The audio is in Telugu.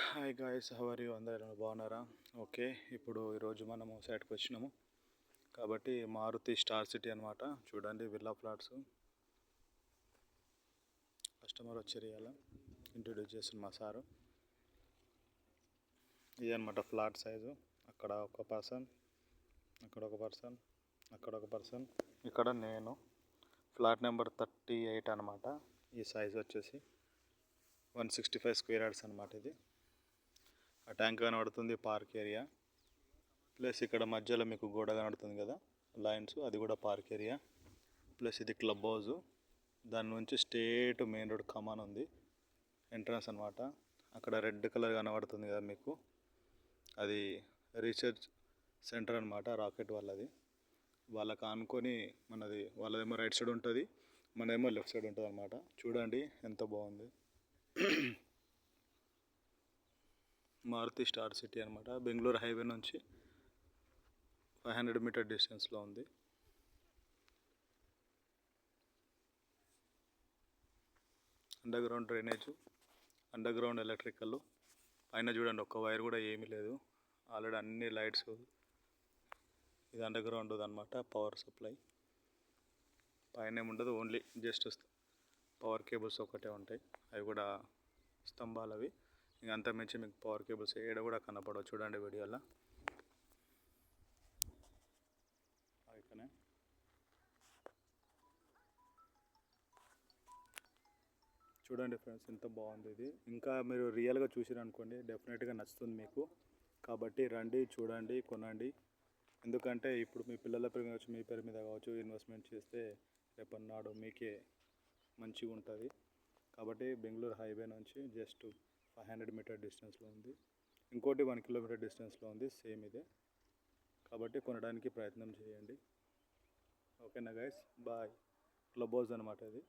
Hi guys, how are you? అందరూ బాగున్నారా? ఓకే, ఇప్పుడు ఈరోజు మనము సైట్కి వచ్చినాము కాబట్టి మారుతి స్టార్ సిటీ అనమాట. చూడండి, విల్లా ఫ్లాట్స్. కస్టమర్ వచ్చారు, ఇలా ఇంట్రొడ్యూస్ చేస్తుంది మా సారు. ఇది అనమాట ఫ్లాట్ సైజు. అక్కడ ఒక పర్సన్, అక్కడ ఒక పర్సన్, అక్కడ ఒక పర్సన్, ఇక్కడ నేను. ఫ్లాట్ నెంబర్ 38 అనమాట. ఈ సైజ్ వచ్చేసి 165 స్క్వేర్ యార్డ్స్ అనమాట. ఇది ఆ ట్యాంక్ కనబడుతుంది, పార్క్ ఏరియా. ప్లస్ ఇక్కడ మధ్యలో మీకు గోడ కనబడుతుంది కదా, లైన్స్, అది కూడా పార్క్ ఏరియా. ప్లస్ ఇది క్లబ్ హౌస్. దాని నుంచి స్ట్రేట్ మెయిన్ రోడ్ కమాన్ ఉంది, ఎంట్రన్స్ అనమాట. అక్కడ రెడ్ కలర్ కనబడుతుంది కదా మీకు, అది రీసెర్చ్ సెంటర్ అనమాట, రాకెట్ వాళ్ళది. వాళ్ళకి ఆనుకొని మనది, వాళ్ళదేమో రైట్ సైడ్ ఉంటుంది, మనదేమో లెఫ్ట్ సైడ్ ఉంటుంది అనమాట. చూడండి ఎంత బాగుంది. మారుతి స్టార్ సిటీ అనమాట. బెంగళూరు హైవే నుంచి 500 మీటర్ డిస్టెన్స్లో ఉంది. Under ground drainage, under ground electrical. పైన చూడండి, ఒక్క వైర్ కూడా ఏమీ లేదు, ఆల్రెడీ అన్ని లైట్స్. ఇది అండర్ గ్రౌండ్ అనమాట, పవర్ సప్లై. పైన ఏముండదు, ఓన్లీ జస్ట్ పవర్ కేబుల్స్ ఒకటే ఉంటాయి, అవి కూడా స్తంభాలు అవి. ఇంక అంత మించి మీకు పవర్ కేబుల్స్ ఏడ కూడా కనపడవు. చూడండి వీడియోలో. అయిపోయినా చూడండి ఫ్రెండ్స్, ఎంత బాగుంది ఇది. ఇంకా మీరు రియల్గా చూసిరనుకోండి, డెఫినెట్గా నచ్చుతుంది మీకు. కాబట్టి రండి, చూడండి, కొనండి. ఎందుకంటే ఇప్పుడు మీ పిల్లల పేరు మీద కావచ్చు, మీ పేరు మీద కావచ్చు, ఇన్వెస్ట్మెంట్ చేస్తే రేపన్నాడు మీకే మంచిగా ఉంటుంది. కాబట్టి బెంగళూరు హైవే నుంచి జస్ట్ 500 మీటర్ డిస్టెన్స్లో ఉంది. ఇంకోటి 1 కిలోమీటర్ డిస్టెన్స్లో ఉంది, సేమ్ ఇదే. కాబట్టి కొనడానికి ప్రయత్నం చేయండి. ఓకేనా గైస్, బాయ్. క్లబ్ హౌస్ అనమాట ఇది.